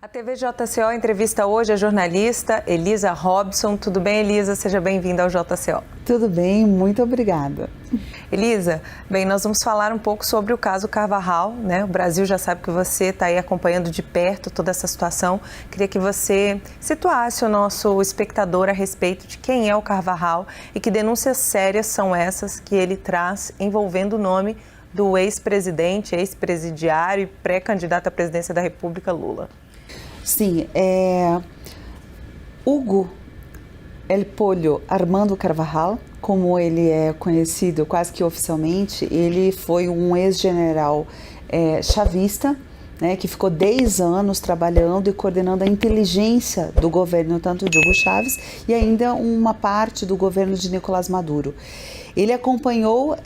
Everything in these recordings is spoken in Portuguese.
A TV JCO entrevista hoje a jornalista Elisa Robson. Tudo bem, Elisa? Seja bem-vinda ao JCO. Tudo bem, muito obrigada. Elisa, bem, nós vamos falar um pouco sobre o caso Carvajal, né? O Brasil já sabe que você está aí acompanhando de perto toda essa situação. Queria que você situasse o nosso espectador a respeito de quem é o Carvajal e que denúncias sérias são essas que ele traz envolvendo o nome do ex-presidente, ex-presidiário e pré-candidato à presidência da República, Lula. Sim, Hugo El Pollo Armando Carvajal, como ele é conhecido quase que oficialmente, ele foi um ex-general chavista, né, que ficou 10 anos trabalhando e coordenando a inteligência do governo, tanto de Hugo Chávez e ainda uma parte do governo de Nicolás Maduro. Ele acompanhou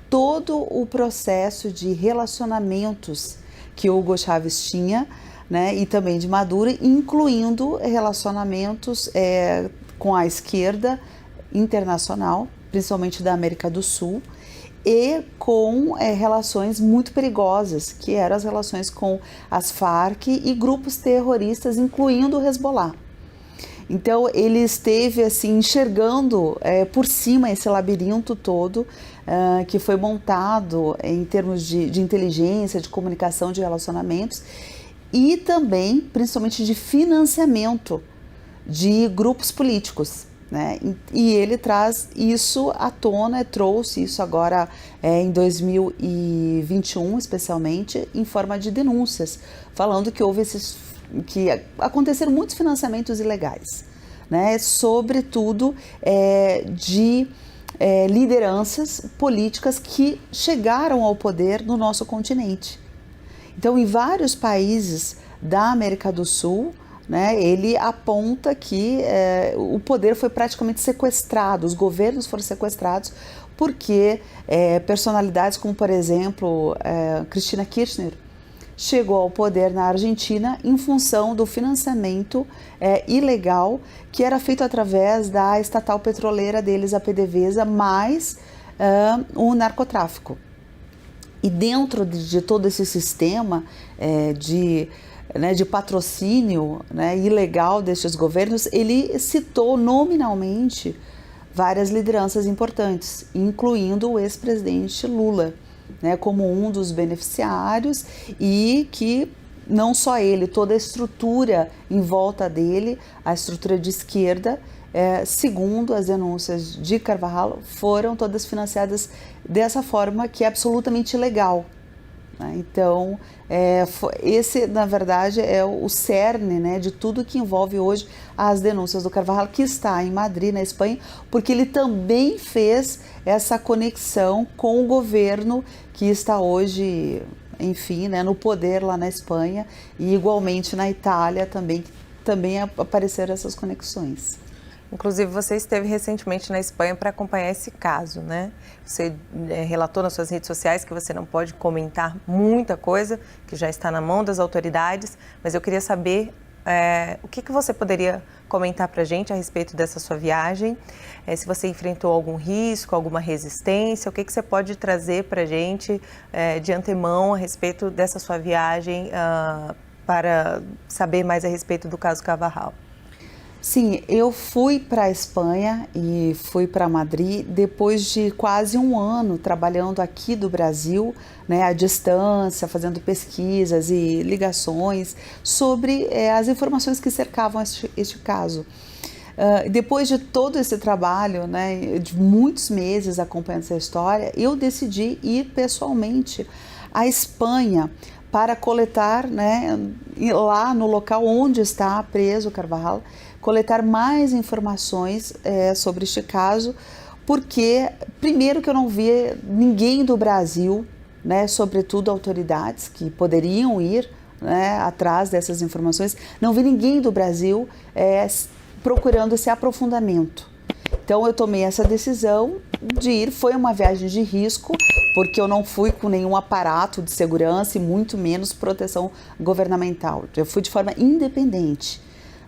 todo o processo de relacionamentos que Hugo Chávez tinha, né, e também de Maduro, incluindo relacionamentos com a esquerda internacional, principalmente da América do Sul, e com relações muito perigosas, que eram as relações com as Farc e grupos terroristas, incluindo o Hezbollah. Então ele esteve assim enxergando por cima esse labirinto todo que foi montado em termos de inteligência, de comunicação, de relacionamentos, e também, principalmente, de financiamento de grupos políticos, né? E ele traz isso à tona, trouxe isso agora em 2021, especialmente, em forma de denúncias, falando que que aconteceram muitos financiamentos ilegais, né? Sobretudo de lideranças políticas que chegaram ao poder no nosso continente. Então, em vários países da América do Sul, né, ele aponta que o poder foi praticamente sequestrado, os governos foram sequestrados porque personalidades como, por exemplo, Cristina Kirchner chegou ao poder na Argentina em função do financiamento ilegal que era feito através da estatal petroleira deles, a PDVSA, mais o narcotráfico. E dentro de todo esse sistema de patrocínio, né, ilegal destes governos, ele citou nominalmente várias lideranças importantes, incluindo o ex-presidente Lula, né, como um dos beneficiários, e que não só ele, toda a estrutura em volta dele, a estrutura de esquerda, segundo as denúncias de Carvajal, foram todas financiadas dessa forma que é absolutamente ilegal, né? Então, esse, na verdade, é o cerne, né, de tudo que envolve hoje as denúncias do Carvajal, que está em Madrid, na Espanha, porque ele também fez essa conexão com o governo que está hoje, enfim, né, no poder lá na Espanha, e igualmente na Itália também apareceram essas conexões. Inclusive, você esteve recentemente na Espanha para acompanhar esse caso, né? Você relatou nas suas redes sociais que você não pode comentar muita coisa, que já está na mão das autoridades, mas eu queria saber o que você poderia comentar para a gente a respeito dessa sua viagem, se você enfrentou algum risco, alguma resistência, o que você pode trazer para a gente de antemão a respeito dessa sua viagem para saber mais a respeito do caso Carvajal. Sim, eu fui para a Espanha e fui para Madrid depois de quase um ano trabalhando aqui do Brasil, né, à distância, fazendo pesquisas e ligações sobre as informações que cercavam este caso. Depois de todo esse trabalho, né, de muitos meses acompanhando essa história, eu decidi ir pessoalmente à Espanha para coletar, né, lá no local onde está preso o Carvajal, coletar mais informações sobre este caso, porque, primeiro, que eu não via ninguém do Brasil, né, sobretudo autoridades que poderiam ir, né, atrás dessas informações, não vi ninguém do Brasil procurando esse aprofundamento. Então eu tomei essa decisão de ir, foi uma viagem de risco, porque eu não fui com nenhum aparato de segurança e muito menos proteção governamental. Eu fui de forma independente.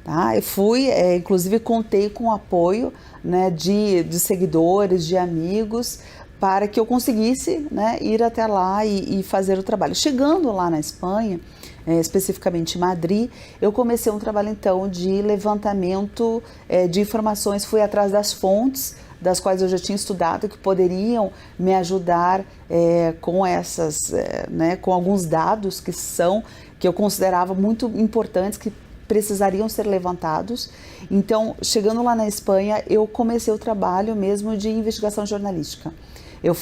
Tá? Eu fui, inclusive contei com o apoio, né, de seguidores, de amigos, para que eu conseguisse, né, ir até lá e fazer o trabalho. Chegando lá na Espanha, especificamente em Madrid, eu comecei um trabalho então de levantamento de informações, fui atrás das fontes das quais eu já tinha estudado, que poderiam me ajudar com com alguns dados que eu considerava muito importantes, que precisariam ser levantados. Então, chegando lá na Espanha, eu comecei o trabalho mesmo de investigação jornalística. Eu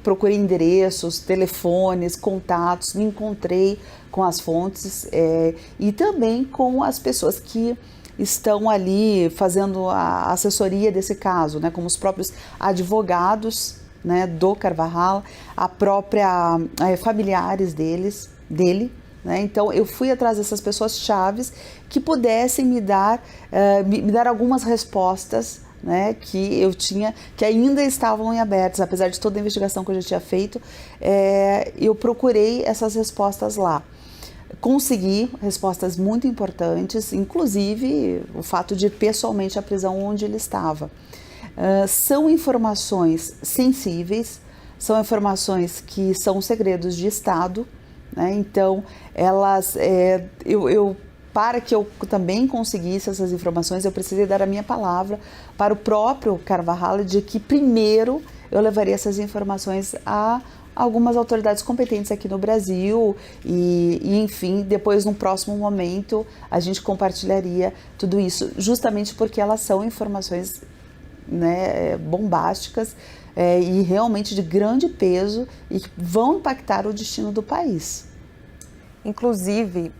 procurei endereços, telefones, contatos, me encontrei com as fontes e também com as pessoas que estão ali fazendo a assessoria desse caso, né, como os próprios advogados, né, do Carvajal, a própria familiares dele. Né? Então eu fui atrás dessas pessoas chaves que pudessem me dar algumas respostas, né, que eu tinha, que ainda estavam em abertas, apesar de toda a investigação que eu já tinha feito. Eu procurei essas respostas lá. Consegui respostas muito importantes, inclusive o fato de ir pessoalmente à prisão onde ele estava. São informações sensíveis, são informações que são segredos de Estado, né? Então, para que eu também conseguisse essas informações, eu precisei dar a minha palavra para o próprio Carvajal de que primeiro eu levaria essas informações a algumas autoridades competentes aqui no Brasil e enfim, depois num próximo momento a gente compartilharia tudo isso, justamente porque elas são informações, né, bombásticas e realmente de grande peso e que vão impactar o destino do país. Inclusive,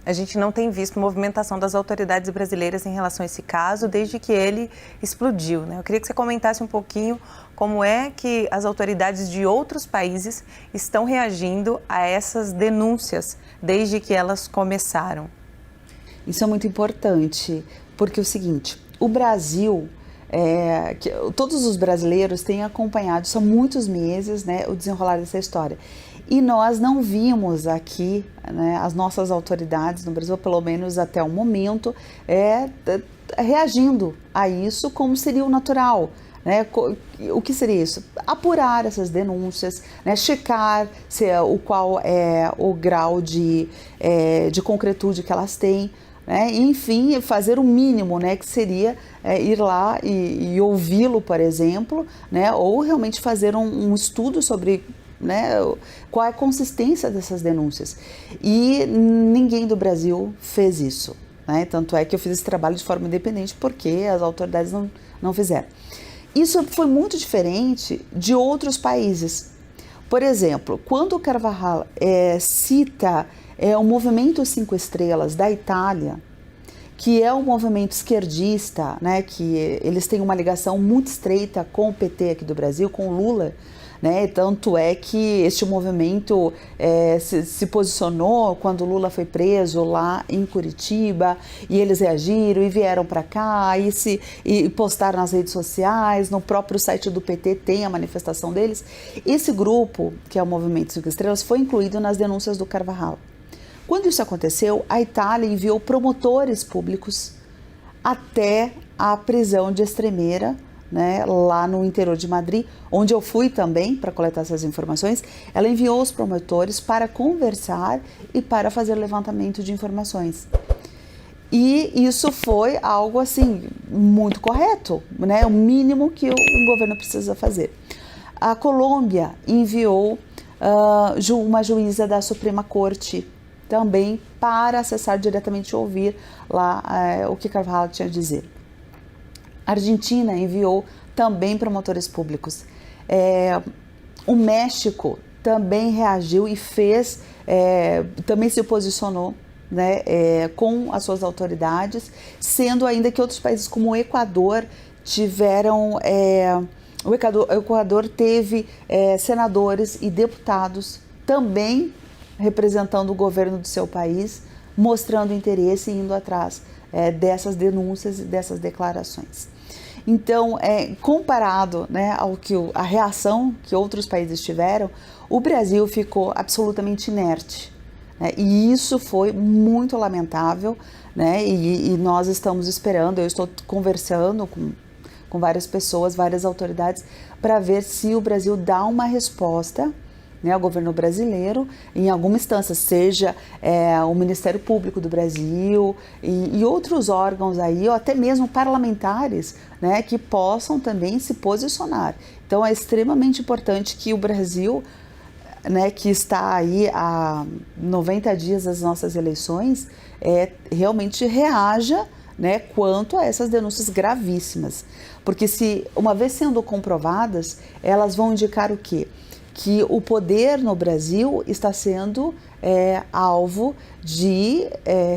a gente não tem visto movimentação das autoridades brasileiras em relação a esse caso desde que ele explodiu, né? Eu queria que você comentasse um pouquinho como é que as autoridades de outros países estão reagindo a essas denúncias desde que elas começaram. Isso é muito importante, porque é o seguinte, o Brasil, todos os brasileiros têm acompanhado, são muitos meses, né, o desenrolar dessa história. E nós não vimos aqui, né, as nossas autoridades no Brasil, pelo menos até o momento, reagindo a isso como seria o natural. Né? O que seria isso? Apurar essas denúncias, né? Checar qual é o grau de concretude que elas têm, né? E, enfim, fazer o mínimo, né? Que seria ir lá e ouvi-lo, por exemplo, né? Ou realmente fazer um estudo sobre, né, qual é a consistência dessas denúncias. E ninguém do Brasil fez isso, né? Tanto é que eu fiz esse trabalho de forma independente porque as autoridades não fizeram. Isso foi muito diferente de outros países. Por exemplo, quando o Carvajal cita o movimento 5 Estrelas da Itália, que é um movimento esquerdista, né, que eles têm uma ligação muito estreita com o PT aqui do Brasil, com o Lula, né? Tanto é que este movimento se posicionou quando Lula foi preso lá em Curitiba e eles reagiram e vieram para cá e postaram nas redes sociais, no próprio site do PT tem a manifestação deles. Esse grupo, que é o Movimento 5 Estrelas, foi incluído nas denúncias do Carvajal. Quando isso aconteceu, a Itália enviou promotores públicos até a prisão de Extremeira, né, lá no interior de Madrid, onde eu fui também para coletar essas informações. Ela enviou os promotores para conversar e para fazer levantamento de informações. E isso foi algo assim muito correto, né, o mínimo que o governo precisa fazer. A Colômbia enviou uma juíza da Suprema Corte também para acessar diretamente e ouvir lá o que Carvajal tinha a dizer. A Argentina enviou também promotores públicos. O México também reagiu e também se posicionou, né, com as suas autoridades, sendo ainda que outros países como o Equador tiveram... O Equador teve senadores e deputados também representando o governo do seu país, mostrando interesse e indo atrás dessas denúncias e dessas declarações. Então, comparado, né, a reação que outros países tiveram, o Brasil ficou absolutamente inerte, né, e isso foi muito lamentável, né, e nós estamos esperando, eu estou conversando com várias pessoas, várias autoridades, para ver se o Brasil dá uma resposta, né, ao governo brasileiro, em alguma instância, seja o Ministério Público do Brasil e outros órgãos aí, ou até mesmo parlamentares, né, que possam também se posicionar. Então, é extremamente importante que o Brasil, né, que está aí há 90 dias das nossas eleições, realmente reaja, né, quanto a essas denúncias gravíssimas. Porque se, uma vez sendo comprovadas, elas vão indicar o quê? Que o poder no Brasil está sendo alvo de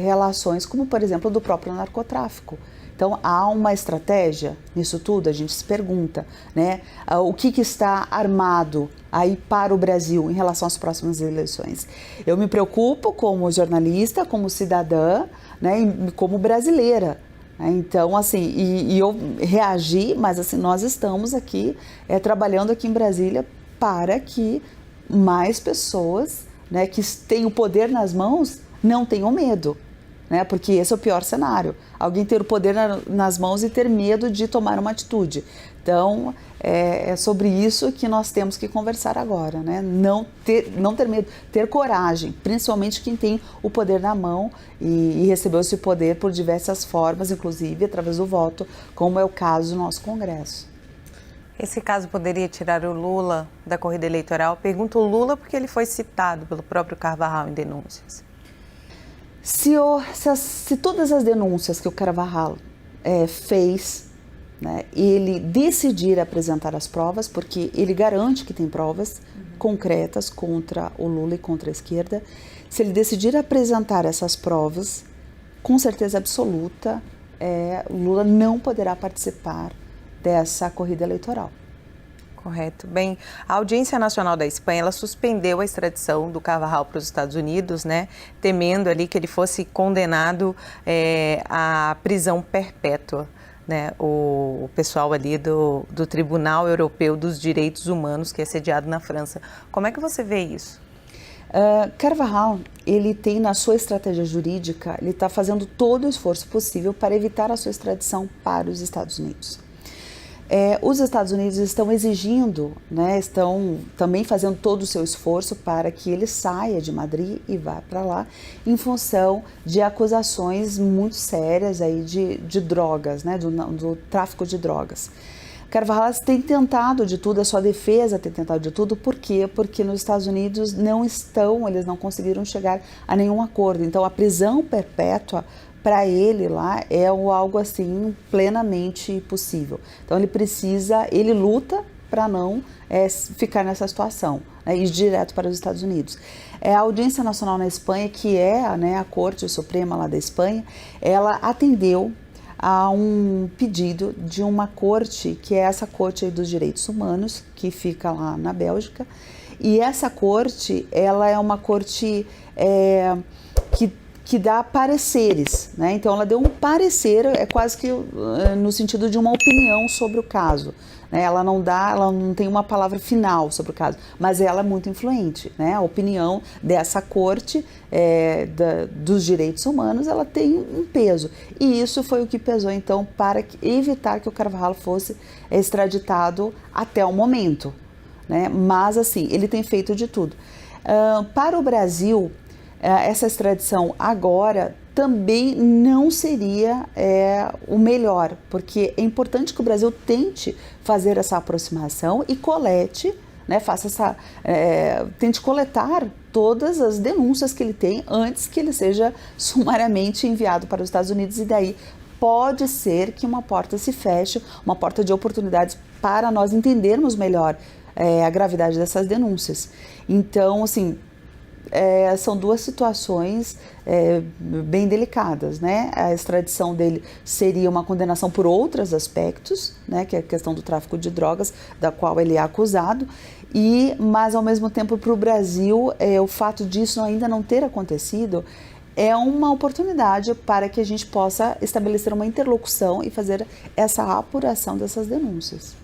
relações como, por exemplo, do próprio narcotráfico. Então, há uma estratégia nisso tudo, a gente se pergunta, né? O que está armado aí para o Brasil em relação às próximas eleições? Eu me preocupo como jornalista, como cidadã, né, e como brasileira. Então, assim, e eu reagi, mas assim, nós estamos aqui trabalhando aqui em Brasília para que mais pessoas, né, que têm o poder nas mãos não tenham medo. Né? Porque esse é o pior cenário, alguém ter o poder nas mãos e ter medo de tomar uma atitude. Então, é sobre isso que nós temos que conversar agora, né? Não ter medo, ter coragem, principalmente quem tem o poder na mão e recebeu esse poder por diversas formas, inclusive através do voto, como é o caso do nosso Congresso. Esse caso poderia tirar o Lula da corrida eleitoral? Pergunto o Lula porque ele foi citado pelo próprio Carvajal em denúncias. Se todas as denúncias que o Carvajal fez, né, ele decidir apresentar as provas, porque ele garante que tem provas concretas contra o Lula e contra a esquerda, se ele decidir apresentar essas provas, com certeza absoluta, o Lula não poderá participar dessa corrida eleitoral. Correto. Bem, a Audiência Nacional da Espanha, ela suspendeu a extradição do Carvajal para os Estados Unidos, né, temendo ali que ele fosse condenado à prisão perpétua, né, o pessoal ali do Tribunal Europeu dos Direitos Humanos, que é sediado na França. Como é que você vê isso? Carvajal, ele tem na sua estratégia jurídica, ele está fazendo todo o esforço possível para evitar a sua extradição para os Estados Unidos. Os Estados Unidos estão exigindo, né, estão também fazendo todo o seu esforço para que ele saia de Madrid e vá para lá, em função de acusações muito sérias aí de drogas, né, do tráfico de drogas. Carvajal tem tentado de tudo, a sua defesa tem tentado de tudo, por quê? Porque nos Estados Unidos eles não conseguiram chegar a nenhum acordo. Então, a prisão perpétua para ele lá é algo assim plenamente possível. Então ele luta para não ficar nessa situação, né, ir direto para os Estados Unidos. A Audiência Nacional na Espanha, que é, né, a Corte Suprema lá da Espanha, ela atendeu a um pedido de uma corte, que é essa Corte aí dos Direitos Humanos, que fica lá na Bélgica, e essa corte, ela é uma corte que dá pareceres, né? Então ela deu um parecer, quase que no sentido de uma opinião sobre o caso, né? Ela não tem uma palavra final sobre o caso, mas ela é muito influente, né? A opinião dessa corte dos direitos humanos, ela tem um peso, e isso foi o que pesou então para evitar que o Carvajal fosse extraditado até o momento, né? Mas assim, ele tem feito de tudo. Para o Brasil, essa extradição agora também não seria o melhor, porque é importante que o Brasil tente fazer essa aproximação e colete, né, tente coletar todas as denúncias que ele tem antes que ele seja sumariamente enviado para os Estados Unidos, e daí pode ser que uma porta se feche, uma porta de oportunidades para nós entendermos melhor a gravidade dessas denúncias. Então, assim, são duas situações bem delicadas, né? A extradição dele seria uma condenação por outros aspectos, né? Que é a questão do tráfico de drogas, da qual ele é acusado, mas ao mesmo tempo para o Brasil, o fato disso ainda não ter acontecido é uma oportunidade para que a gente possa estabelecer uma interlocução e fazer essa apuração dessas denúncias.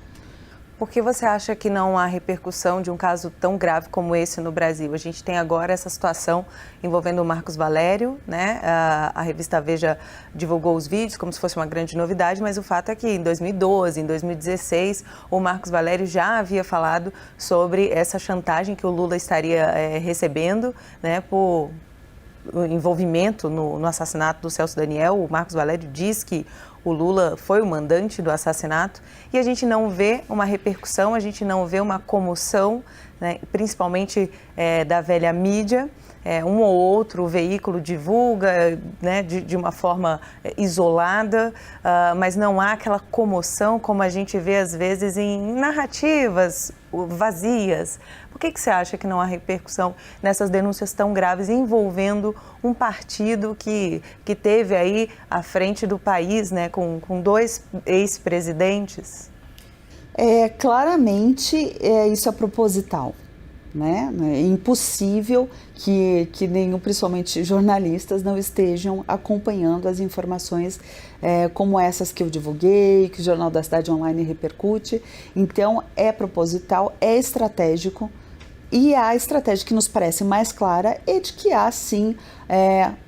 Por que você acha que não há repercussão de um caso tão grave como esse no Brasil? A gente tem agora essa situação envolvendo o Marcos Valério, né? A revista Veja divulgou os vídeos como se fosse uma grande novidade, mas o fato é que em 2012, em 2016, o Marcos Valério já havia falado sobre essa chantagem que o Lula estaria recebendo, né, por envolvimento no assassinato do Celso Daniel. O Marcos Valério diz que o Lula foi o mandante do assassinato e a gente não vê uma repercussão, a gente não vê uma comoção, né, principalmente da velha mídia. Um ou outro veículo divulga, né, de uma forma isolada, mas não há aquela comoção como a gente vê às vezes em narrativas vazias. Por que você acha que não há repercussão nessas denúncias tão graves envolvendo um partido que teve aí à frente do país, né, com 2 ex-presidentes? Claramente, isso é proposital. Né? É impossível que nenhum, principalmente jornalistas, não estejam acompanhando as informações como essas que eu divulguei, que o Jornal da Cidade Online repercute. Então, é proposital, é estratégico, e a estratégia que nos parece mais clara é de que há, sim,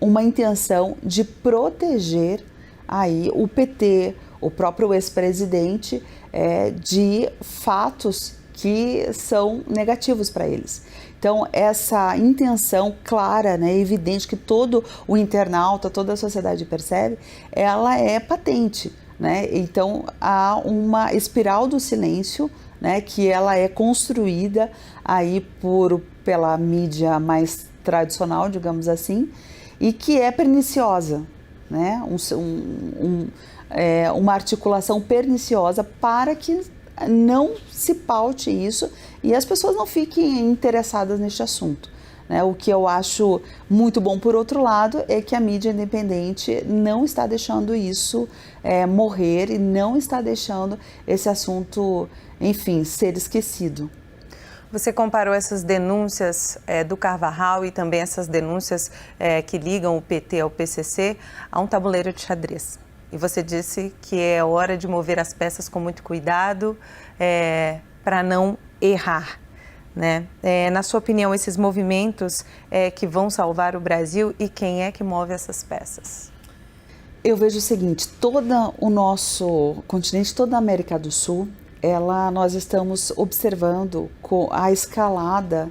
uma intenção de proteger aí o PT, o próprio ex-presidente, de fatos que são negativos para eles. Então, essa intenção clara, né, evidente, que todo o internauta, toda a sociedade percebe, ela é patente, né? Então, há uma espiral do silêncio, né, que ela é construída aí pela mídia mais tradicional, digamos assim, e que é perniciosa, né? Uma articulação perniciosa para que não se paute isso e as pessoas não fiquem interessadas neste assunto, né? O que eu acho muito bom, por outro lado, é que a mídia independente não está deixando isso morrer e não está deixando esse assunto, enfim, ser esquecido. Você comparou essas denúncias do Carvajal e também essas denúncias que ligam o PT ao PCC a um tabuleiro de xadrez. E você disse que é hora de mover as peças com muito cuidado para não errar, né? Na sua opinião, esses movimentos que vão salvar o Brasil, e quem é que move essas peças? Eu vejo o seguinte, todo o nosso continente, toda a América do Sul, nós estamos observando a escalada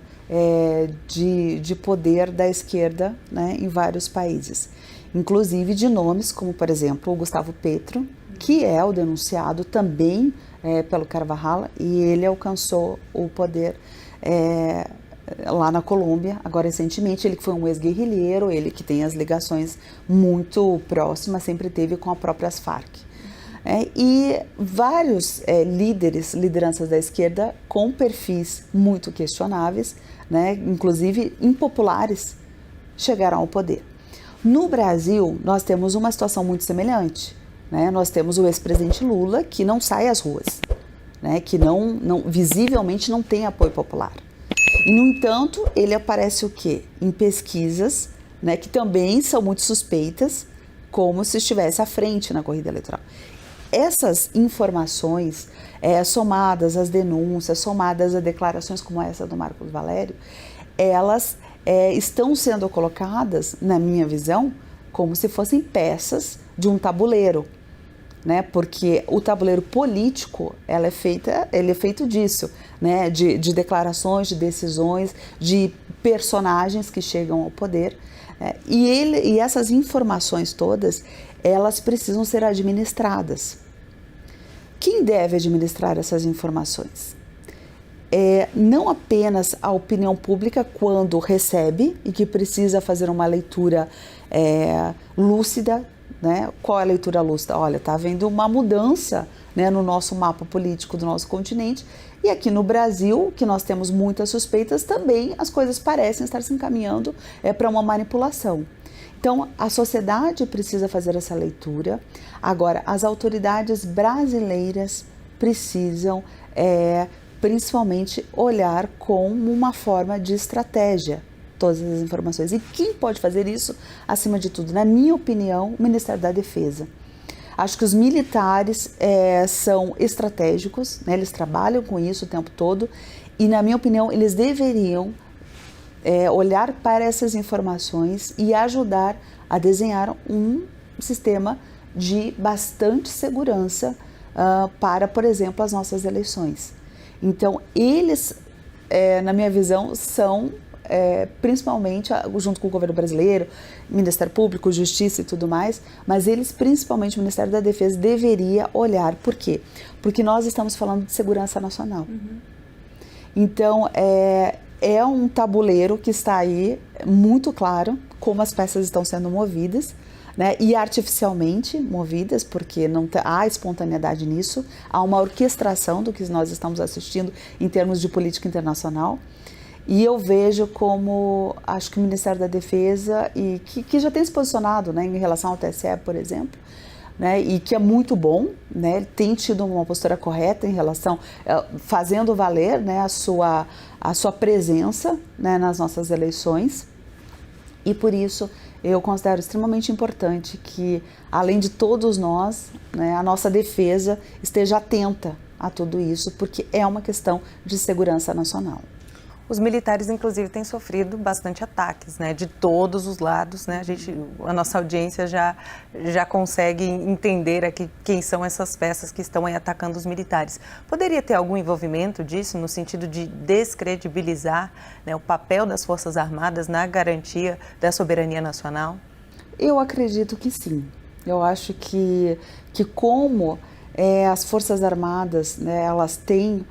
de poder da esquerda, né, em vários países. Inclusive de nomes como, por exemplo, o Gustavo Petro, que é o denunciado também pelo Carvajal, e ele alcançou o poder lá na Colômbia, agora recentemente. Ele que foi um ex-guerrilheiro, ele que tem as ligações muito próximas, sempre teve com as próprias Farc. E vários lideranças da esquerda com perfis muito questionáveis, né, inclusive impopulares, chegaram ao poder. No Brasil, nós temos uma situação muito semelhante, né? Nós temos o ex-presidente Lula, que não sai às ruas, né? Que visivelmente não tem apoio popular. E, no entanto, ele aparece o quê? Em pesquisas, né, que também são muito suspeitas, como se estivesse à frente na corrida eleitoral. Essas informações, somadas às denúncias, somadas a declarações como essa do Marcos Valério, elas estão sendo colocadas, na minha visão, como se fossem peças de um tabuleiro, né? Porque o tabuleiro político, ele é feito disso, né? De declarações, de decisões, de personagens que chegam ao poder, e essas informações todas, elas precisam ser administradas. Quem deve administrar essas informações? Não apenas a opinião pública quando recebe e que precisa fazer uma leitura lúcida, né? Qual é a leitura lúcida? Olha, está havendo uma mudança, né, no nosso mapa político do nosso continente, e aqui no Brasil, que nós temos muitas suspeitas, também as coisas parecem estar se encaminhando para uma manipulação. Então, a sociedade precisa fazer essa leitura. Agora, as autoridades brasileiras precisam principalmente olhar como uma forma de estratégia todas as informações. E quem pode fazer isso, acima de tudo, na minha opinião, o Ministério da Defesa. Acho que os militares são estratégicos, né? Eles trabalham com isso o tempo todo e, na minha opinião, eles deveriam olhar para essas informações e ajudar a desenhar um sistema de bastante segurança para, por exemplo, as nossas eleições. Então, eles, na minha visão, são principalmente, junto com o governo brasileiro, Ministério Público, Justiça e tudo mais, mas eles, principalmente o Ministério da Defesa, deveria olhar. Por quê? Porque nós estamos falando de segurança nacional. Então, é um tabuleiro que está aí muito claro como as peças estão sendo movidas, né, e artificialmente movidas, porque não há espontaneidade nisso, há uma orquestração do que nós estamos assistindo em termos de política internacional. E eu vejo como, acho que o Ministério da Defesa, e que já tem se posicionado, né, em relação ao TSE, por exemplo, né, e que é muito bom, né, ele tem tido uma postura correta em relação, fazendo valer, né, a sua presença, né, nas nossas eleições. E por isso eu considero extremamente importante que, além de todos nós, né, a nossa defesa esteja atenta a tudo isso, porque é uma questão de segurança nacional. Os militares, inclusive, têm sofrido bastante ataques, né, de todos os lados, né? A nossa audiência já consegue entender aqui quem são essas peças que estão aí atacando os militares. Poderia ter algum envolvimento disso no sentido de descredibilizar, né, o papel das Forças Armadas na garantia da soberania nacional? Eu acredito que sim. Eu acho que como as Forças Armadas, né, elas têm...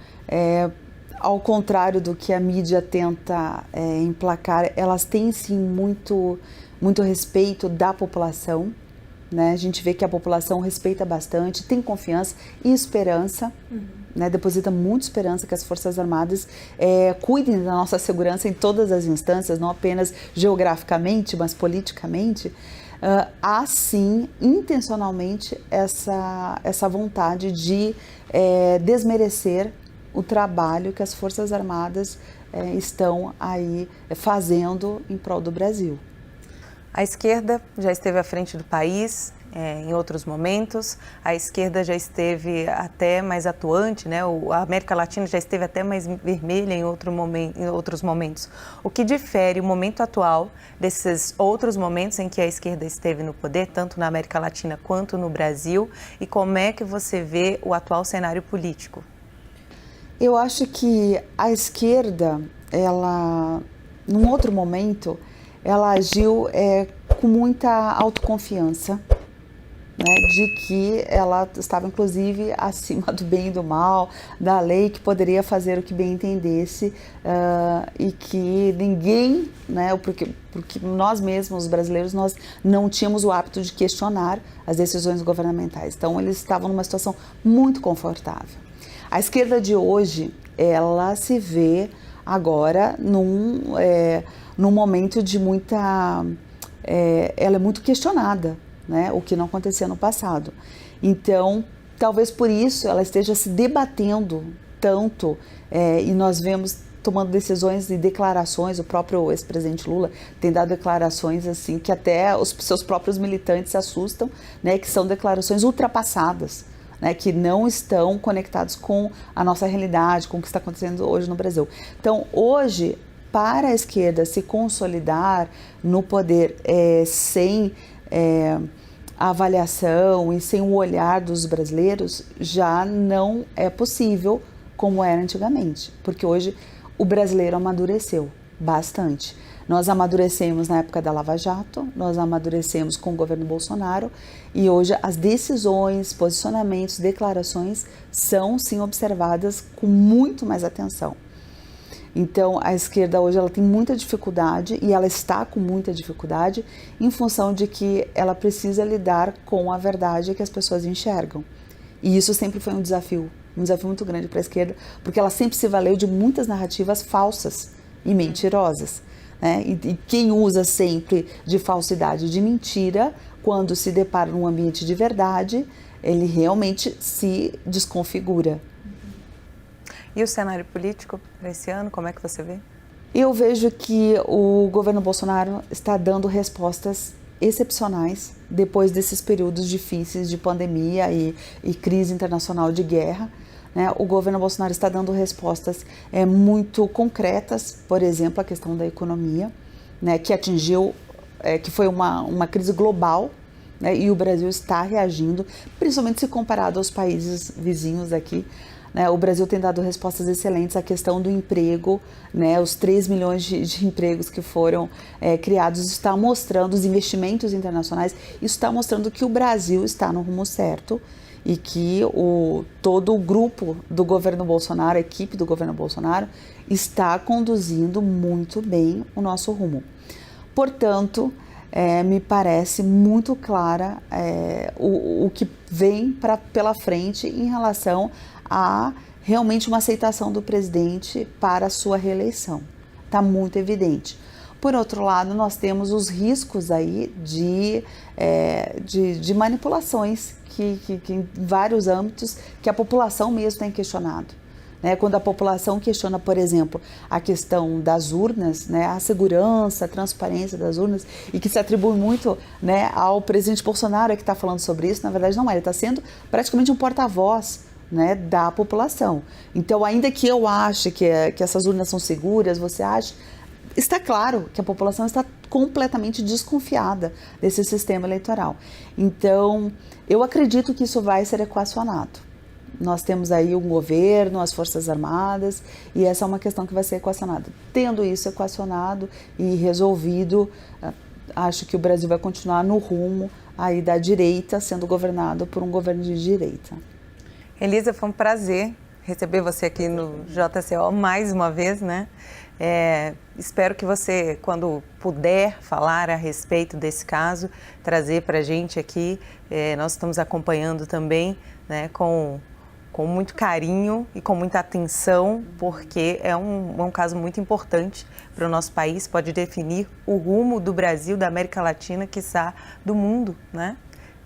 ao contrário do que a mídia tenta emplacar, elas têm sim muito respeito da população, né? A gente vê que a população respeita bastante, tem confiança e esperança, né? Deposita muita esperança que as Forças Armadas cuidem da nossa segurança em todas as instâncias, não apenas geograficamente, mas politicamente. Há sim, intencionalmente, essa vontade de desmerecer o trabalho que as Forças Armadas estão aí fazendo em prol do Brasil. A esquerda já esteve à frente do país em outros momentos, a esquerda já esteve até mais atuante, né? A América Latina já esteve até mais vermelha em outros momentos. O que difere o momento atual desses outros momentos em que a esquerda esteve no poder, tanto na América Latina quanto no Brasil, e como é que você vê o atual cenário político? Eu acho que a esquerda, num outro momento, ela agiu com muita autoconfiança, né, de que ela estava, inclusive, acima do bem e do mal, da lei, que poderia fazer o que bem entendesse, e que ninguém, né, porque nós mesmos, os brasileiros, nós não tínhamos o hábito de questionar as decisões governamentais. Então, eles estavam numa situação muito confortável. A esquerda de hoje, ela se vê agora num momento de muita... ela é muito questionada, né? O que não acontecia no passado. Então, talvez por isso ela esteja se debatendo tanto, e nós vemos tomando decisões e declarações. O próprio ex-presidente Lula tem dado declarações assim que até os seus próprios militantes se assustam, né? Que são declarações ultrapassadas, né, que não estão conectados com a nossa realidade, com o que está acontecendo hoje no Brasil. Então, hoje, para a esquerda se consolidar no poder sem a avaliação e sem o olhar dos brasileiros, já não é possível como era antigamente, porque hoje o brasileiro amadureceu bastante. Nós amadurecemos na época da Lava Jato, nós amadurecemos com o governo Bolsonaro e hoje as decisões, posicionamentos, declarações são sim observadas com muito mais atenção. Então a esquerda hoje ela tem muita dificuldade e ela está com muita dificuldade em função de que ela precisa lidar com a verdade que as pessoas enxergam. E isso sempre foi um desafio muito grande para a esquerda, porque ela sempre se valeu de muitas narrativas falsas e mentirosas. E quem usa sempre de falsidade, de mentira, quando se depara num ambiente de verdade, ele realmente se desconfigura. E o cenário político para esse ano, como é que você vê? Eu vejo que o governo Bolsonaro está dando respostas excepcionais depois desses períodos difíceis de pandemia e crise internacional de guerra. Né? O governo Bolsonaro está dando respostas muito concretas, por exemplo, a questão da economia, né, que atingiu, que foi uma crise global, né, e o Brasil está reagindo, principalmente se comparado aos países vizinhos aqui. Né, o Brasil tem dado respostas excelentes à questão do emprego, né, os 3 milhões de empregos que foram criados, isso está mostrando, os investimentos internacionais, isso está mostrando que o Brasil está no rumo certo e que todo o grupo do governo Bolsonaro, a equipe do governo Bolsonaro, está conduzindo muito bem o nosso rumo. Portanto, me parece muito clara o que vem pela frente em relação a realmente uma aceitação do presidente para a sua reeleição. Está muito evidente. Por outro lado, nós temos os riscos aí de manipulações que em vários âmbitos que a população mesmo tem questionado. Né? Quando a população questiona, por exemplo, a questão das urnas, né? A segurança, a transparência das urnas, e que se atribui muito, né, ao presidente Bolsonaro que está falando sobre isso, na verdade não é, ele está sendo praticamente um porta-voz, né, da população. Então, ainda que eu ache que essas urnas são seguras, você acha, está claro que a população está completamente desconfiada desse sistema eleitoral. Então, eu acredito que isso vai ser equacionado. Nós temos aí um governo, as Forças Armadas, e essa é uma questão que vai ser equacionada. Tendo isso equacionado e resolvido, acho que o Brasil vai continuar no rumo aí da direita, sendo governado por um governo de direita. Elisa, foi um prazer receber você aqui no JCO mais uma vez, né? Espero que você, quando puder falar a respeito desse caso, trazer para a gente aqui. Nós estamos acompanhando também, né, com muito carinho e com muita atenção, porque é um caso muito importante para o nosso país, pode definir o rumo do Brasil, da América Latina, quiçá do mundo, né?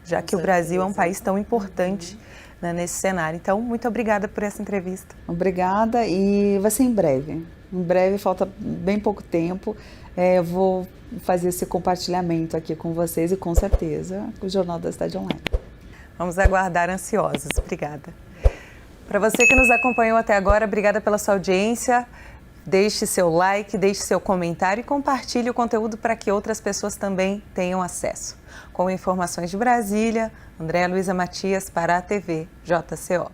Já que o Brasil é um país tão importante, né, nesse cenário. Então, muito obrigada por essa entrevista. Obrigada, e vai ser em breve. Em breve, falta bem pouco tempo. Eu vou fazer esse compartilhamento aqui com vocês e, com certeza, o Jornal da Cidade Online. Vamos aguardar ansiosos. Obrigada. Para você que nos acompanhou até agora, obrigada pela sua audiência. Deixe seu like, deixe seu comentário e compartilhe o conteúdo para que outras pessoas também tenham acesso. Com informações de Brasília, Andréa Luiza Matias para a TV JCO.